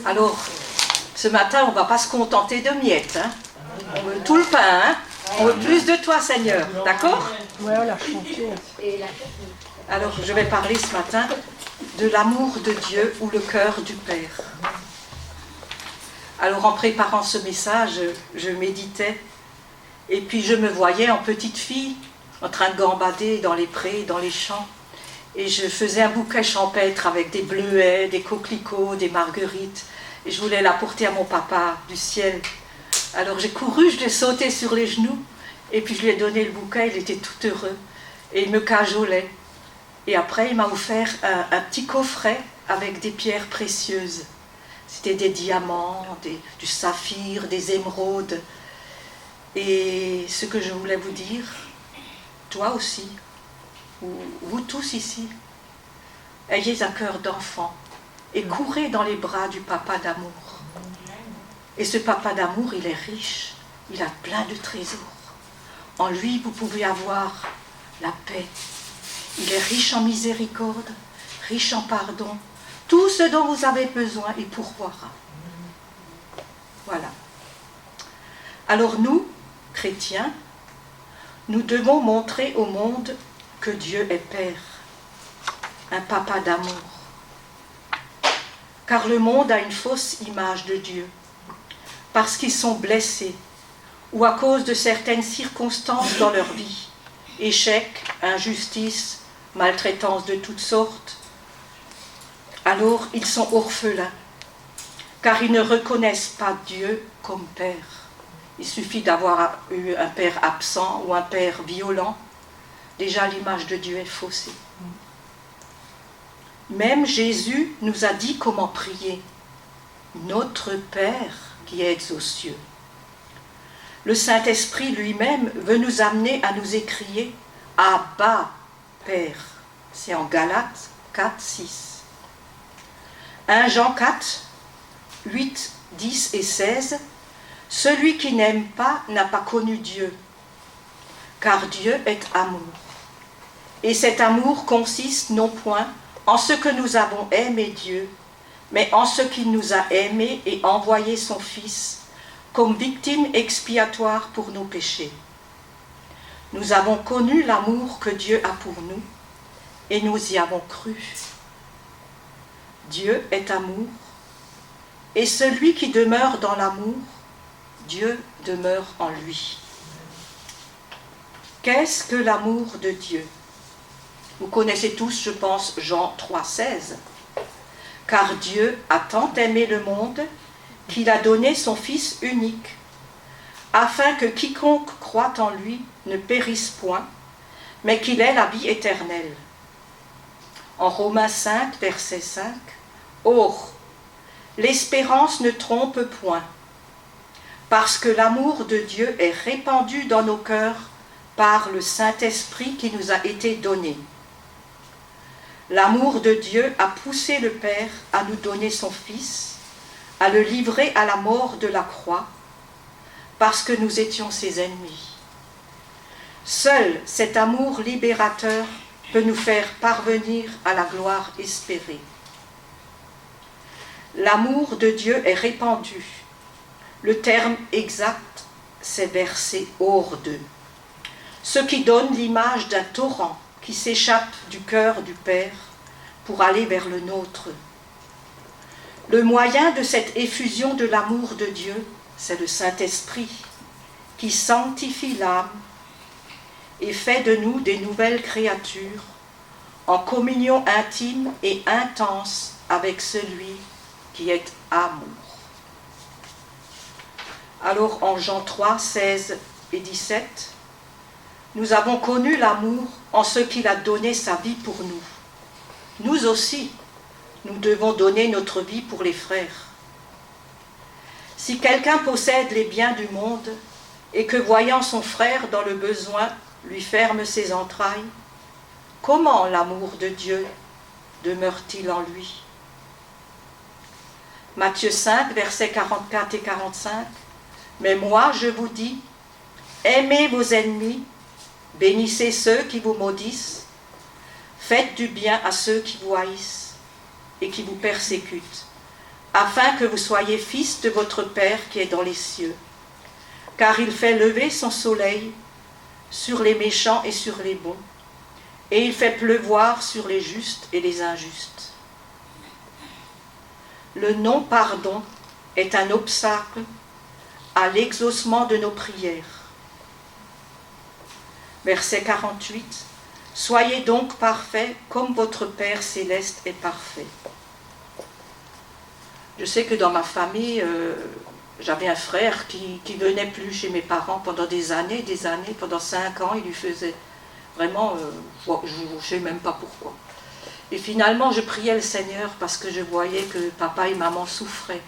Alors, ce matin, on ne va pas se contenter de miettes. Hein. On veut tout le pain. Hein. On veut plus de toi, Seigneur. D'accord? Ouais, on l'a chanté. Alors, je vais parler ce matin de l'amour de Dieu ou le cœur du Père. Alors, en préparant ce message, je méditais. Et puis, je me voyais en petite fille, en train de gambader dans les prés, dans les champs. Et je faisais un bouquet champêtre avec des bleuets, des coquelicots, des marguerites. Et je voulais l'apporter à mon papa du ciel. Alors j'ai couru, je l'ai sauté sur les genoux. Et puis je lui ai donné le bouquet, il était tout heureux. Et il me cajolait. Et après, il m'a offert un petit coffret avec des pierres précieuses. C'était des diamants, du saphir, des émeraudes. Et ce que je voulais vous dire, toi aussi, ou vous tous ici, ayez un cœur d'enfant et courez dans les bras du papa d'amour. Et ce papa d'amour, il est riche, il a plein de trésors. En lui, vous pouvez avoir la paix. Il est riche en miséricorde, riche en pardon. Tout ce dont vous avez besoin, il pourvoira. Voilà. Alors nous, chrétiens, nous devons montrer au monde que Dieu est Père, un papa d'amour. Car le monde a une fausse image de Dieu, parce qu'ils sont blessés, ou à cause de certaines circonstances dans leur vie, échecs, injustices, maltraitances de toutes sortes. Alors ils sont orphelins, car ils ne reconnaissent pas Dieu comme Père. Il suffit d'avoir eu un père absent ou un père violent. Déjà, l'image de Dieu est faussée. Même Jésus nous a dit comment prier. Notre Père qui êtes aux cieux. Le Saint-Esprit lui-même veut nous amener à nous écrier « Abba, Père ». C'est en Galates 4, 6. 1 Jean 4, 8, 10 et 16. Celui qui n'aime pas n'a pas connu Dieu, car Dieu est amour. Et cet amour consiste non point en ce que nous avons aimé Dieu, mais en ce qu'il nous a aimés et envoyé son Fils comme victime expiatoire pour nos péchés. Nous avons connu l'amour que Dieu a pour nous, et nous y avons cru. Dieu est amour, et celui qui demeure dans l'amour, Dieu demeure en lui. Qu'est-ce que l'amour de Dieu? Vous connaissez tous, je pense, Jean 3, 16. Car Dieu a tant aimé le monde qu'il a donné son Fils unique, afin que quiconque croit en lui ne périsse point, mais qu'il ait la vie éternelle. En Romains 5, verset 5, Or, l'espérance ne trompe point, parce que l'amour de Dieu est répandu dans nos cœurs par le Saint-Esprit qui nous a été donné. L'amour de Dieu a poussé le Père à nous donner son Fils, à le livrer à la mort de la croix, parce que nous étions ses ennemis. Seul cet amour libérateur peut nous faire parvenir à la gloire espérée. L'amour de Dieu est répandu. Le terme exact, c'est versé hors d'eux, ce qui donne l'image d'un torrent qui s'échappe du cœur du Père pour aller vers le nôtre. Le moyen de cette effusion de l'amour de Dieu, c'est le Saint-Esprit, qui sanctifie l'âme et fait de nous des nouvelles créatures en communion intime et intense avec celui qui est amour. Alors en Jean 3, 16 et 17, nous avons connu l'amour en ce qu'il a donné sa vie pour nous. Nous aussi, nous devons donner notre vie pour les frères. Si quelqu'un possède les biens du monde et que voyant son frère dans le besoin lui ferme ses entrailles, comment l'amour de Dieu demeure-t-il en lui? Matthieu 5, versets 44 et 45. Mais moi, je vous dis, aimez vos ennemis, bénissez ceux qui vous maudissent, faites du bien à ceux qui vous haïssent et qui vous persécutent, afin que vous soyez fils de votre Père qui est dans les cieux. Car il fait lever son soleil sur les méchants et sur les bons, et il fait pleuvoir sur les justes et les injustes. Le non-pardon est un obstacle à l'exaucement de nos prières. Verset 48. Soyez donc parfaits comme votre Père céleste est parfait. Je sais que dans ma famille, j'avais un frère qui venait plus chez mes parents pendant des années, pendant 5 ans, il lui faisait vraiment, je ne sais même pas pourquoi. Et finalement, je priais le Seigneur parce que je voyais que papa et maman souffraient.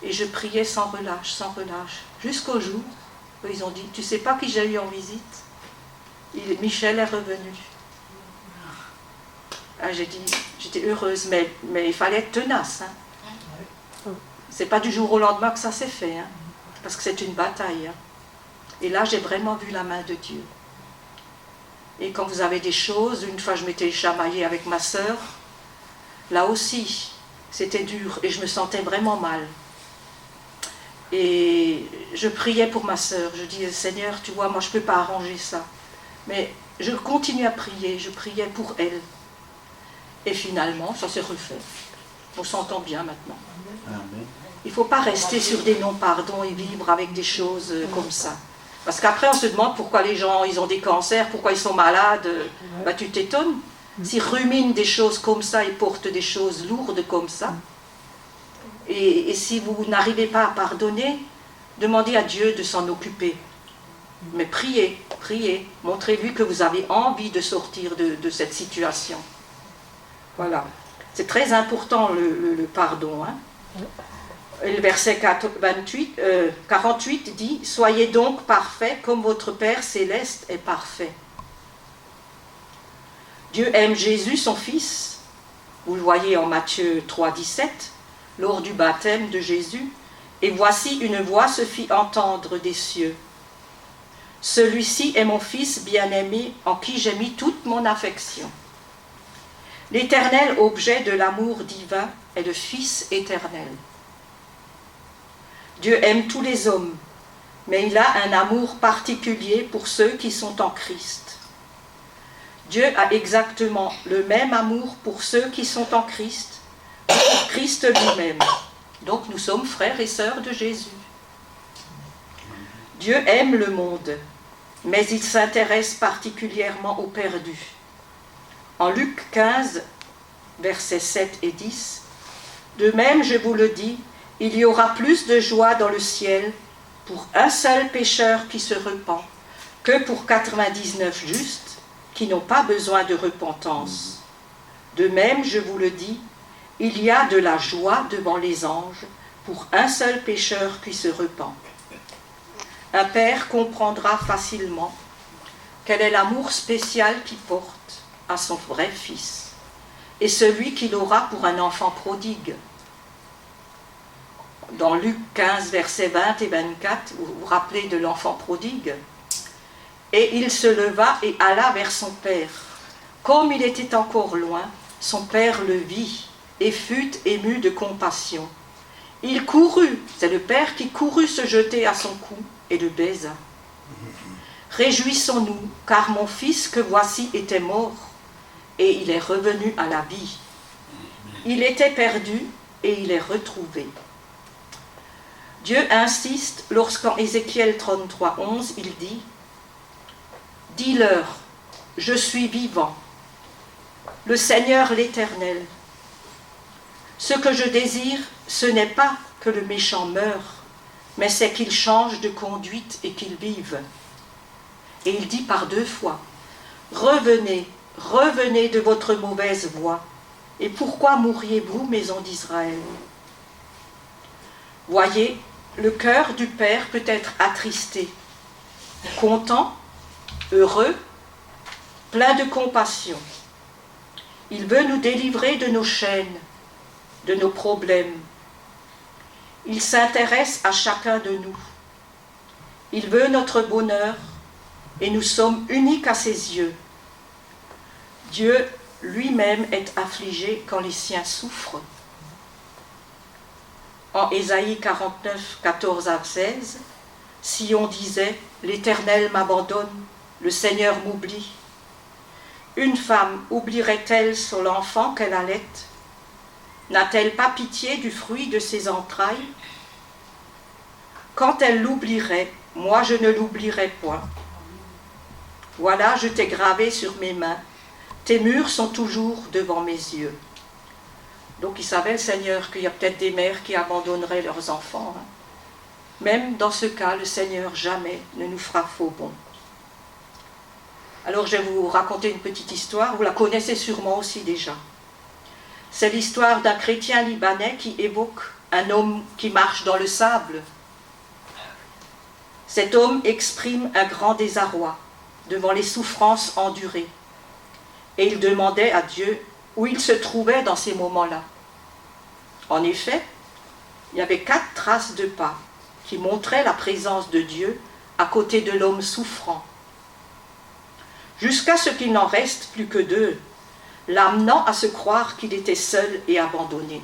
Et je priais sans relâche, jusqu'au jour où ils ont dit, tu sais pas qui j'ai eu en visite? Michel est revenu. Ah, j'étais heureuse, mais il fallait être tenace. Hein. C'est pas du jour au lendemain que ça s'est fait, hein, parce que c'est une bataille. Hein. Et là, j'ai vraiment vu la main de Dieu. Et quand vous avez des choses, une fois je m'étais chamaillée avec ma sœur, là aussi, c'était dur et je me sentais vraiment mal. Et je priais pour ma sœur, je disais, Seigneur, tu vois, moi je ne peux pas arranger ça. Mais je continue à prier, je priais pour elle. Et finalement, ça s'est refait. On s'entend bien maintenant. Amen. Il ne faut pas rester sur des non-pardons et vivre avec des choses comme ça. Parce qu'après, on se demande pourquoi les gens, ils ont des cancers, pourquoi ils sont malades. Bah, tu t'étonnes. S'ils ruminent des choses comme ça, ils portent des choses lourdes comme ça. Et si vous n'arrivez pas à pardonner, demandez à Dieu de s'en occuper. Mais priez, montrez-lui que vous avez envie de sortir de cette situation. Voilà. C'est très important le pardon. Hein. Et le verset 48 dit « Soyez donc parfaits comme votre Père céleste est parfait. » Dieu aime Jésus, son Fils. Vous le voyez en Matthieu 3, 17, lors du baptême de Jésus. « Et voici une voix se fit entendre des cieux. Celui-ci est mon Fils bien-aimé, en qui j'ai mis toute mon affection. » L'éternel objet de l'amour divin est le Fils éternel. Dieu aime tous les hommes, mais il a un amour particulier pour ceux qui sont en Christ. Dieu a exactement le même amour pour ceux qui sont en Christ, que pour Christ lui-même. Donc nous sommes frères et sœurs de Jésus. Dieu aime le monde, mais il s'intéresse particulièrement aux perdus. En Luc 15, versets 7 et 10, « De même, je vous le dis, il y aura plus de joie dans le ciel pour un seul pécheur qui se repent que pour 99 justes qui n'ont pas besoin de repentance. De même, je vous le dis, il y a de la joie devant les anges pour un seul pécheur qui se repent. » Un père comprendra facilement quel est l'amour spécial qu'il porte à son vrai fils et celui qu'il aura pour un enfant prodigue. Dans Luc 15, versets 20 et 24, vous vous rappelez de l'enfant prodigue. Et il se leva et alla vers son père. Comme il était encore loin, son père le vit et fut ému de compassion. Il courut, c'est le père qui courut se jeter à son cou et le baisa. Réjouissons-nous, car mon fils que voici était mort, et il est revenu à la vie. Il était perdu, et il est retrouvé. Dieu insiste lorsqu'en Ézéchiel 33, 11, il dit « Dis-leur, je suis vivant, le Seigneur l'Éternel. Ce que je désire, ce n'est pas que le méchant meure, mais c'est qu'il change de conduite et qu'il vive. » Et il dit par 2 fois « Revenez, revenez de votre mauvaise voie, et pourquoi mourriez-vous, maison d'Israël ?» Voyez, le cœur du Père peut être attristé, content, heureux, plein de compassion. Il veut nous délivrer de nos chaînes, de nos problèmes. Il s'intéresse à chacun de nous. Il veut notre bonheur et nous sommes uniques à ses yeux. Dieu lui-même est affligé quand les siens souffrent. en Ésaïe 49, 14 à 16, si on disait « L'Éternel m'abandonne, le Seigneur m'oublie », une femme oublierait-elle son enfant qu'elle allait? N'a-t-elle pas pitié du fruit de ses entrailles? Quand elle l'oublierait, moi je ne l'oublierai point. Voilà, je t'ai gravé sur mes mains, tes murs sont toujours devant mes yeux. Donc il savait, le Seigneur, qu'il y a peut-être des mères qui abandonneraient leurs enfants. Même dans ce cas, le Seigneur jamais ne nous fera faux bond. Alors je vais vous raconter une petite histoire, vous la connaissez sûrement aussi déjà. C'est l'histoire d'un chrétien libanais qui évoque un homme qui marche dans le sable. Cet homme exprime un grand désarroi devant les souffrances endurées. Et il demandait à Dieu où il se trouvait dans ces moments-là. En effet, il y avait 4 traces de pas qui montraient la présence de Dieu à côté de l'homme souffrant. Jusqu'à ce qu'il n'en reste plus que 2, l'amenant à se croire qu'il était seul et abandonné.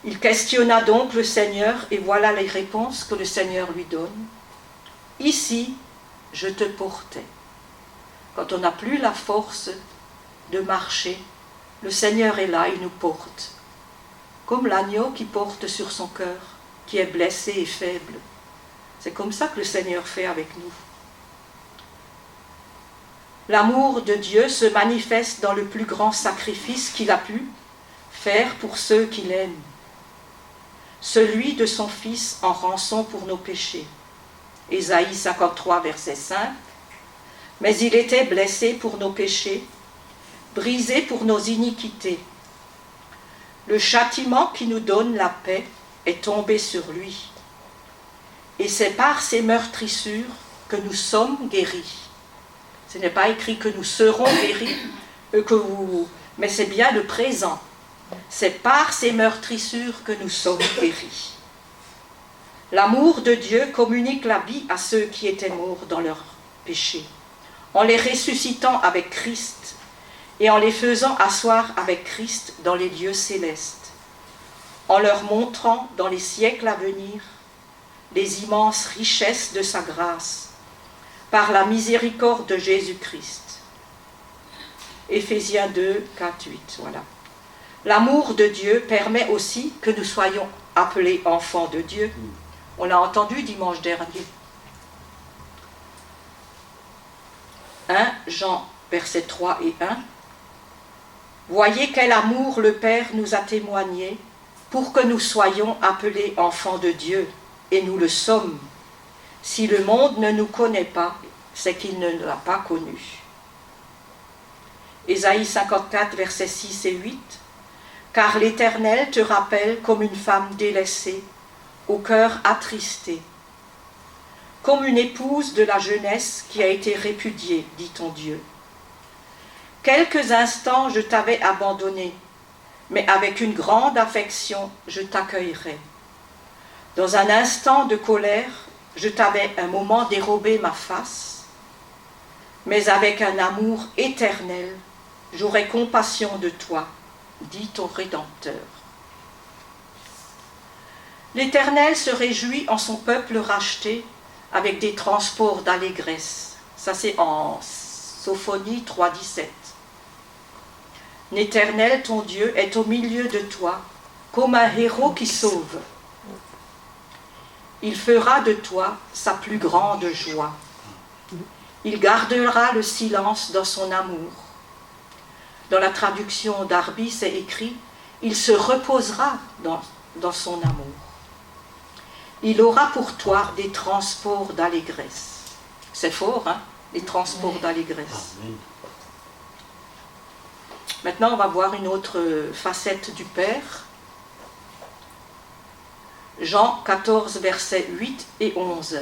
Il questionna donc le Seigneur et voilà les réponses que le Seigneur lui donne. « Ici, je te portais. » Quand on n'a plus la force de marcher, le Seigneur est là, il nous porte. Comme l'agneau qui porte sur son cœur, qui est blessé et faible. C'est comme ça que le Seigneur fait avec nous. L'amour de Dieu se manifeste dans le plus grand sacrifice qu'il a pu faire pour ceux qui l'aiment. Celui de son Fils en rançon pour nos péchés. Ésaïe 53, verset 5. Mais il était blessé pour nos péchés, brisé pour nos iniquités. Le châtiment qui nous donne la paix est tombé sur lui. Et c'est par ses meurtrissures que nous sommes guéris. Ce n'est pas écrit que nous serons guéris, mais c'est bien le présent. C'est par ces meurtrissures que nous sommes guéris. L'amour de Dieu communique la vie à ceux qui étaient morts dans leurs péchés, en les ressuscitant avec Christ et en les faisant asseoir avec Christ dans les lieux célestes, en leur montrant dans les siècles à venir les immenses richesses de sa grâce, par la miséricorde de Jésus-Christ. Éphésiens 2, 4, 8, voilà. L'amour de Dieu permet aussi que nous soyons appelés enfants de Dieu. On l'a entendu dimanche dernier. 1 Jean, versets 3 et 1. Voyez quel amour le Père nous a témoigné pour que nous soyons appelés enfants de Dieu, et nous le sommes. Si le monde ne nous connaît pas, c'est qu'il ne l'a pas connu. Ésaïe 54, versets 6 et 8. Car l'Éternel te rappelle comme une femme délaissée, au cœur attristé, comme une épouse de la jeunesse qui a été répudiée, dit ton Dieu. Quelques instants je t'avais abandonné, mais avec une grande affection je t'accueillerai. Dans un instant de colère, je t'avais un moment dérobé ma face, mais avec un amour éternel, j'aurai compassion de toi, dit ton Rédempteur. L'Éternel se réjouit en son peuple racheté avec des transports d'allégresse. Ça c'est en Sophonie 3,17. L'Éternel, ton Dieu, est au milieu de toi, comme un héros qui sauve. Il fera de toi sa plus grande joie. Il gardera le silence dans son amour. Dans la traduction d'Arby, c'est écrit « Il se reposera dans son amour. Il aura pour toi des transports d'allégresse. » C'est fort, hein, les transports d'allégresse. Maintenant, on va voir une autre facette du Père. Jean 14, versets 8 et 11.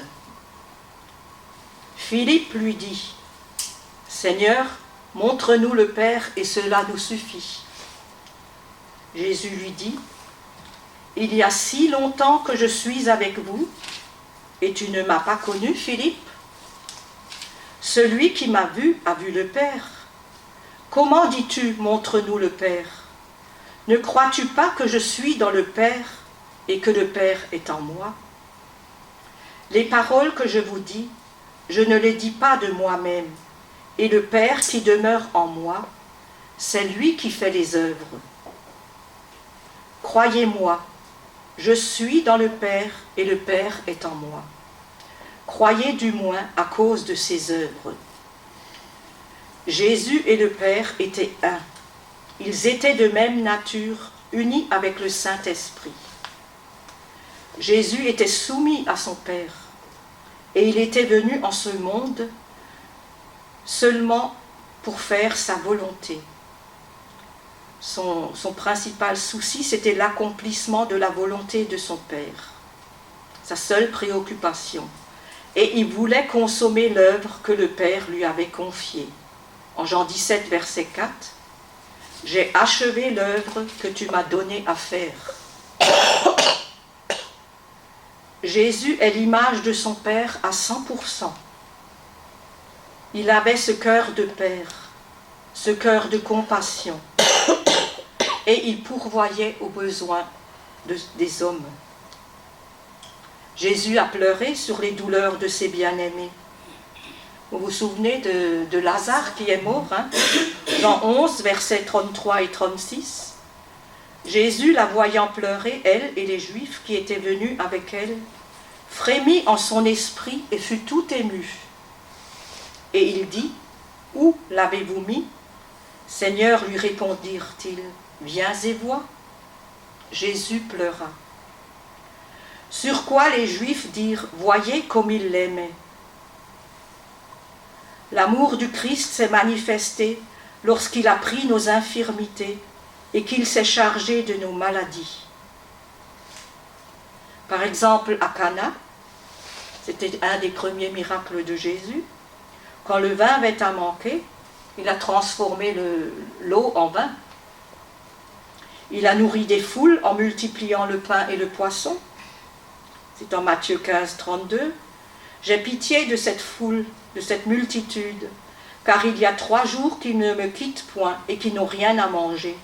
Philippe lui dit, « Seigneur, montre-nous le Père et cela nous suffit. » Jésus lui dit, « Il y a si longtemps que je suis avec vous, et tu ne m'as pas connu, Philippe? Celui qui m'a vu a vu le Père. Comment dis-tu, montre-nous le Père? Ne crois-tu pas que je suis dans le Père et que le Père est en moi. Les paroles que je vous dis, je ne les dis pas de moi-même, et le Père qui demeure en moi, c'est lui qui fait les œuvres. Croyez-moi, je suis dans le Père et le Père est en moi. Croyez du moins à cause de ses œuvres. Jésus et le Père étaient un. Ils étaient de même nature, unis avec le Saint-Esprit. Jésus était soumis à son Père et il était venu en ce monde seulement pour faire sa volonté. Son principal souci, c'était l'accomplissement de la volonté de son Père, sa seule préoccupation. Et il voulait consommer l'œuvre que le Père lui avait confiée. En Jean 17, verset 4, « J'ai achevé l'œuvre que tu m'as donnée à faire. » Jésus est l'image de son Père à 100%. Il avait ce cœur de Père, ce cœur de compassion, et il pourvoyait aux besoins des hommes. Jésus a pleuré sur les douleurs de ses bien-aimés. Vous vous souvenez de Lazare qui est mort, hein? Jean 11, versets 33 et 36. Jésus, la voyant pleurer, elle et les Juifs qui étaient venus avec elle, frémit en son esprit et fut tout ému. Et il dit, « Où l'avez-vous mis » Seigneur, lui répondirent-ils, « Viens et vois. » Jésus pleura. Sur quoi les Juifs dirent, « Voyez comme il l'aimait. » L'amour du Christ s'est manifesté lorsqu'il a pris nos infirmités et qu'il s'est chargé de nos maladies. Par exemple, à Cana, c'était un des premiers miracles de Jésus, quand le vin avait à manquer, il a transformé l'eau en vin. Il a nourri des foules en multipliant le pain et le poisson. C'est en Matthieu 15, 32. « J'ai pitié de cette foule, de cette multitude, car il y a 3 jours qu'ils ne me quittent point et qu'ils n'ont rien à manger.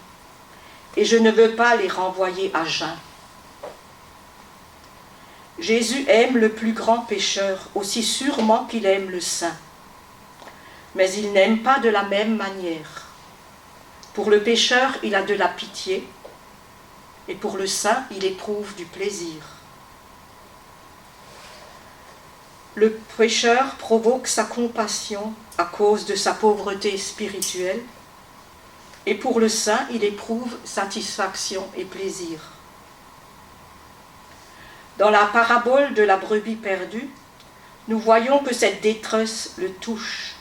Et je ne veux pas les renvoyer à jeun. » Jésus aime le plus grand pécheur aussi sûrement qu'il aime le saint. Mais il n'aime pas de la même manière. Pour le pécheur, il a de la pitié, et pour le saint, il éprouve du plaisir. Le pécheur provoque sa compassion à cause de sa pauvreté spirituelle, et pour le saint, il éprouve satisfaction et plaisir. Dans la parabole de la brebis perdue, nous voyons que cette détresse le touche.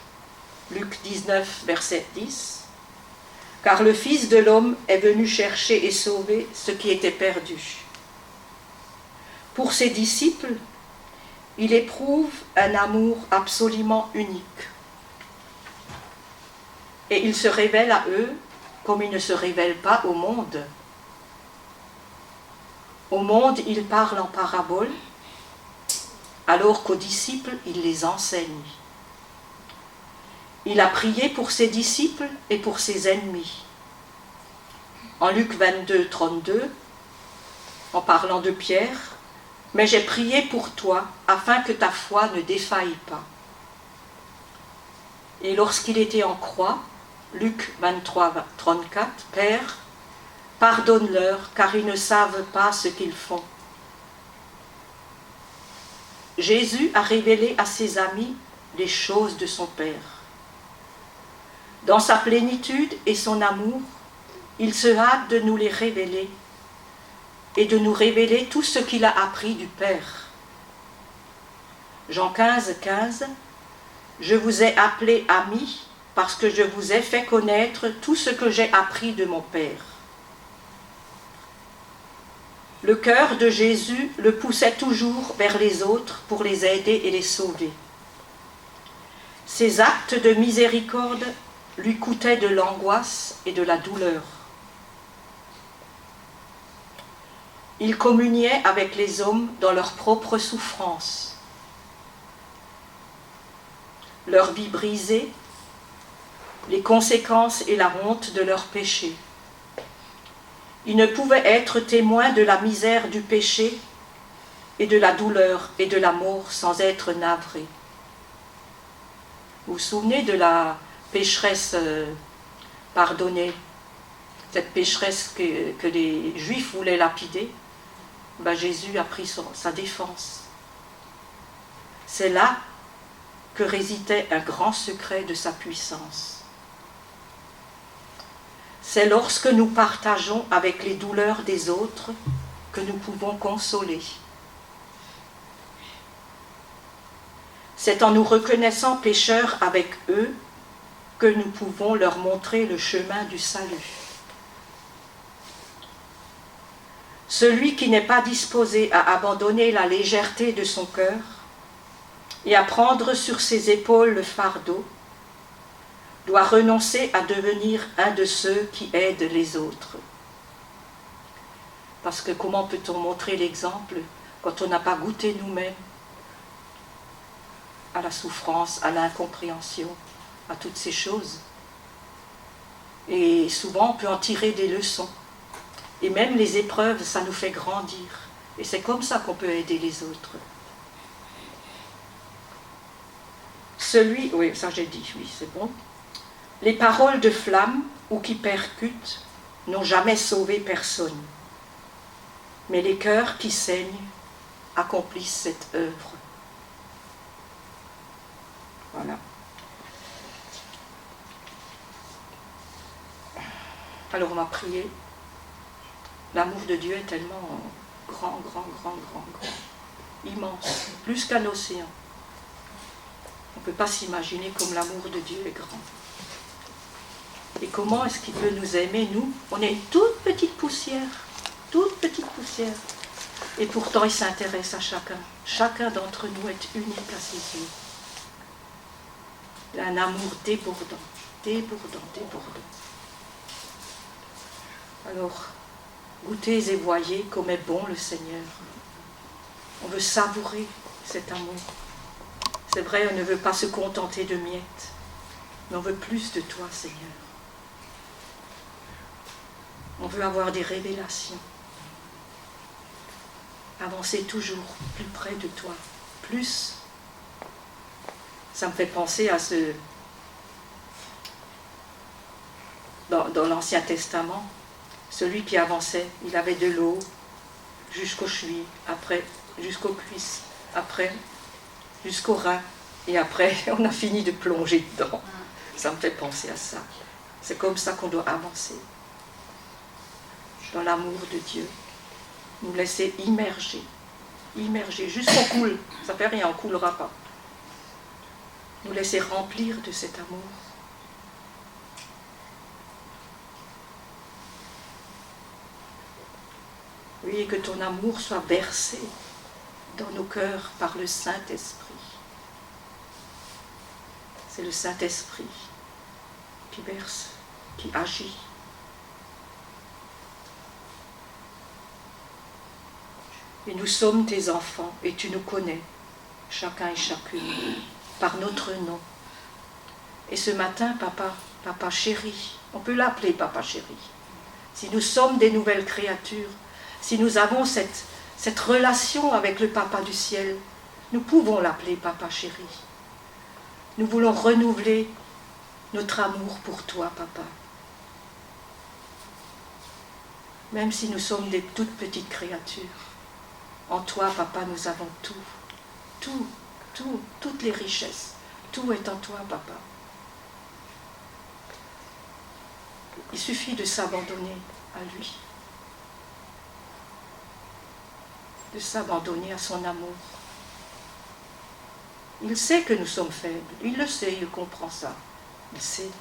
Luc 19, verset 10. « Car le Fils de l'homme est venu chercher et sauver ce qui était perdu. » Pour ses disciples, il éprouve un amour absolument unique. Et il se révèle à eux comme il ne se révèle pas au monde. Au monde, il parle en paraboles, alors qu'aux disciples, il les enseigne. Il a prié pour ses disciples et pour ses ennemis. En Luc 22, 32, en parlant de Pierre, « Mais j'ai prié pour toi, afin que ta foi ne défaille pas. » Et lorsqu'il était en croix, Luc 23, 34, « Père, pardonne-leur, car ils ne savent pas ce qu'ils font. » Jésus a révélé à ses amis les choses de son Père. Dans sa plénitude et son amour, il se hâte de nous les révéler et de nous révéler tout ce qu'il a appris du Père. Jean 15, 15, « Je vous ai appelés amis parce que je vous ai fait connaître tout ce que j'ai appris de mon Père. » Le cœur de Jésus le poussait toujours vers les autres pour les aider et les sauver. Ses actes de miséricorde lui coûtaient de l'angoisse et de la douleur. Il communiait avec les hommes dans leur propre souffrance. Leur vie brisée, les conséquences et la honte de leurs péchés. Il ne pouvait être témoin de la misère du péché et de la douleur et de la mort sans être navré. Vous vous souvenez de la pécheresse pardonnée, cette pécheresse que les Juifs voulaient lapider? Ben, Jésus a pris sa défense. C'est là que résidait un grand secret de sa puissance. C'est lorsque nous partageons avec les douleurs des autres que nous pouvons consoler. C'est en nous reconnaissant pécheurs avec eux que nous pouvons leur montrer le chemin du salut. Celui qui n'est pas disposé à abandonner la légèreté de son cœur et à prendre sur ses épaules le fardeau, doit renoncer à devenir un de ceux qui aident les autres. Parce que comment peut-on montrer l'exemple quand on n'a pas goûté nous-mêmes à la souffrance, à l'incompréhension, à toutes ces choses? Et souvent on peut en tirer des leçons. Et même les épreuves, ça nous fait grandir. Et c'est comme ça qu'on peut aider les autres. Oui, ça j'ai dit, oui, c'est bon. Les paroles de flamme ou qui percutent n'ont jamais sauvé personne. Mais les cœurs qui saignent accomplissent cette œuvre. Voilà. Alors on va prier. L'amour de Dieu est tellement grand, immense, plus qu'un océan. On ne peut pas s'imaginer comme l'amour de Dieu est grand. Et comment est-ce qu'il peut nous aimer, nous? On est une toute petite poussière. Et pourtant, il s'intéresse à chacun. Chacun d'entre nous est unique à ses yeux. Il a un amour débordant. Alors, goûtez et voyez comme est bon le Seigneur. On veut savourer cet amour. C'est vrai, on ne veut pas se contenter de miettes, mais on veut plus de toi, Seigneur. On veut avoir des révélations. Avancer toujours plus près de toi. Plus. Ça me fait penser à ce... Dans l'Ancien Testament, celui qui avançait, il avait de l'eau jusqu'aux chevilles, après jusqu'aux cuisses, après jusqu'aux reins, et après on a fini de plonger dedans. Ça me fait penser à ça. C'est comme ça qu'on doit avancer. Dans l'amour de Dieu. Nous laisser immerger jusqu'on coule. Ça ne fait rien, on ne coulera pas. Nous laisser remplir de cet amour. Oui, et que ton amour soit bercé dans nos cœurs par le Saint-Esprit. C'est le Saint-Esprit qui berce, qui agit. Et nous sommes tes enfants et tu nous connais, chacun et chacune, par notre nom. Et ce matin, papa chéri, on peut l'appeler papa chéri. Si nous sommes des nouvelles créatures, si nous avons cette relation avec le papa du ciel, nous pouvons l'appeler papa chéri. Nous voulons renouveler notre amour pour toi, papa. Même si nous sommes des toutes petites créatures, en toi, papa, nous avons tout, toutes les richesses. Tout est en toi, papa. Il suffit de s'abandonner à lui. De s'abandonner à son amour. Il sait que nous sommes faibles. Il le sait, il comprend ça. Il sait.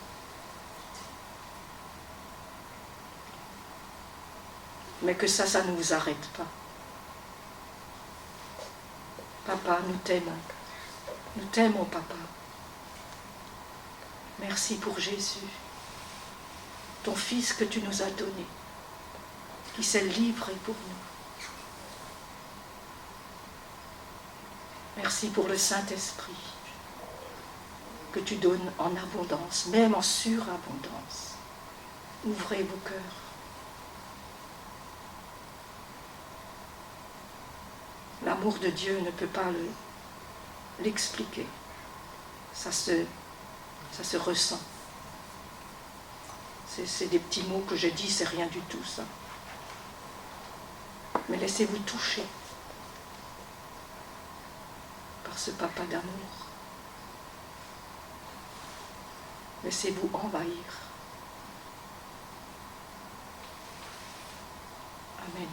Mais que ça ne vous arrête pas. Papa, nous t'aimons. Nous t'aimons, papa. Merci pour Jésus, ton Fils que tu nous as donné, qui s'est livré pour nous. Merci pour le Saint-Esprit que tu donnes en abondance, même en surabondance. Ouvrez vos cœurs. L'amour de Dieu ne peut pas l'expliquer. Ça se ressent. C'est des petits mots que je dis, c'est rien du tout ça. Mais laissez-vous toucher par ce papa d'amour. Laissez-vous envahir. Amen.